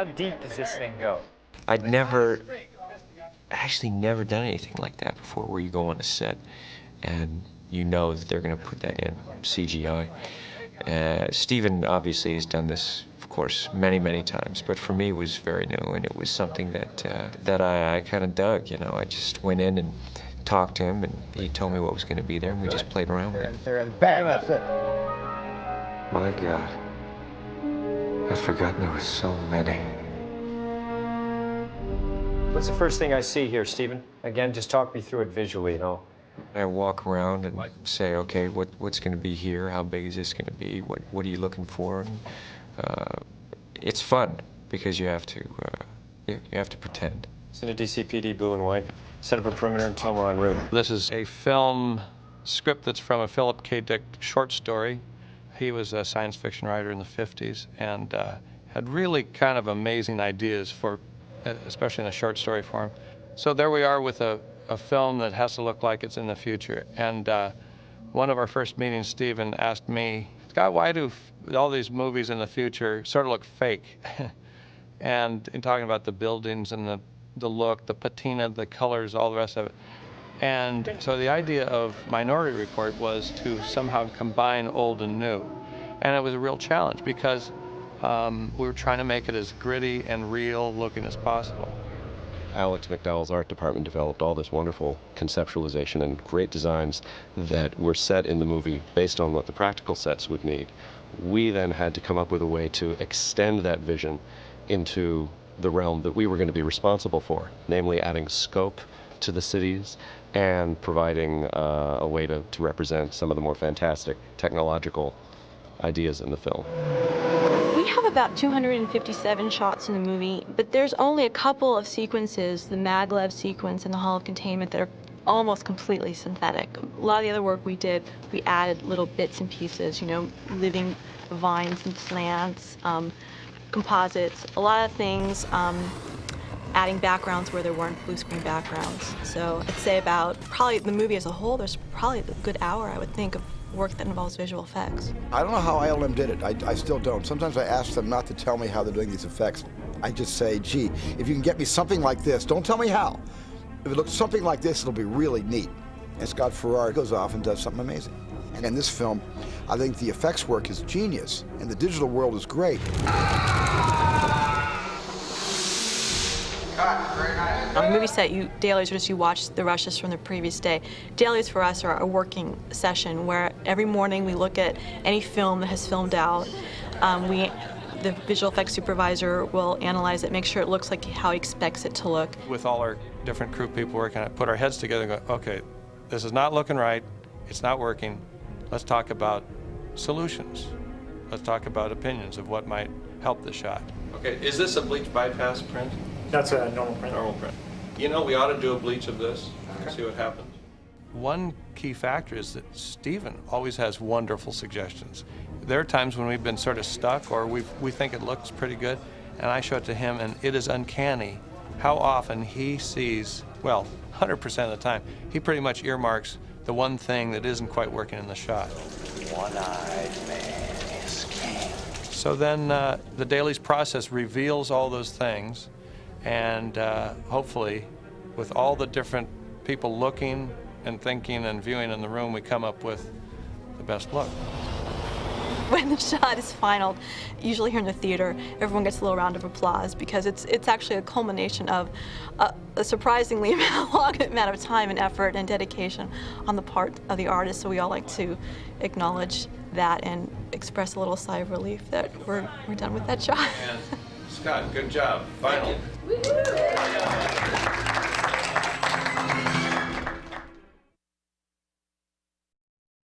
How deep does this thing go? I'd actually never done anything like that before, where you go on a set and you know that they're going to put that in CGI. Steven obviously has done this, of course, many, many times, but for me it was very new, and it was something that I kind of dug, you know. I just went in and talked to him, and he told me what was going to be there, and we just played around with it. Bang, that's it. My God, I'd forgotten there was so many. What's the first thing I see here, Steven? Again, just talk me through it visually, you know. I walk around and say, okay, what's going to be here? How big is this going to be? What are you looking for? And, it's fun because you have to pretend. It's in a DCPD blue and white. Set up a perimeter and tell we're en route. This is a film script that's from a Philip K. Dick short story. He was a science fiction writer in the 50s and had really kind of amazing ideas for, especially in a short story form. So there we are with a film that has to look like it's in the future. And one of our first meetings, Steven asked me, Scott, why do all these movies in the future sort of look fake? And in talking about the buildings and the look, the patina, the colors, all the rest of it. And so the idea of Minority Report was to somehow combine old and new. And it was a real challenge because we were trying to make it as gritty and real looking as possible. Alex McDowell's art department developed all this wonderful conceptualization and great designs that were set in the movie based on what the practical sets would need. We then had to come up with a way to extend that vision into the realm that we were going to be responsible for, namely adding scope to the cities and providing a way to represent some of the more fantastic technological ideas in the film. We have about 257 shots in the movie, but there's only a couple of sequences, the maglev sequence and the Hall of Containment, that are almost completely synthetic. A lot of the other work we did, we added little bits and pieces, you know, living vines and plants, composites, a lot of things, adding backgrounds where there weren't blue screen backgrounds. So I'd say about probably the movie as a whole, there's probably a good hour, I would think, of work that involves visual effects. I don't know how ILM did it. I still don't. Sometimes I ask them not to tell me how they're doing these effects. I just say, gee, if you can get me something like this, don't tell me how. If it looks something like this, it'll be really neat. And Scott Farrar goes off and does something amazing. And in this film, I think the effects work is genius, and the digital world is great. On the movie set, dailies are just you watch the rushes from the previous day. Dailies for us are a working session where every morning we look at any film that has filmed out. The visual effects supervisor will analyze it, make sure it looks like how he expects it to look. With all our different crew people working on it, put our heads together and go, okay, this is not looking right, it's not working. Let's talk about solutions. Let's talk about opinions of what might help the shot. Okay, is this a bleach bypass print? That's a normal print. Normal print. You know, we ought to do a bleach of this and see what happens. One key factor is that Steven always has wonderful suggestions. There are times when we've been sort of stuck or we think it looks pretty good, and I show it to him, and it is uncanny how often he sees, well, 100% of the time, he pretty much earmarks the one thing that isn't quite working in the shot. One-eyed man is king. So then the dailies process reveals all those things, and hopefully, with all the different people looking and thinking and viewing in the room, we come up with the best look. When the shot is final, usually here in the theater, everyone gets a little round of applause because it's actually a culmination of a surprisingly long amount of time and effort and dedication on the part of the artist. So we all like to acknowledge that and express a little sigh of relief that we're done with that shot. And Scott, good job. Final.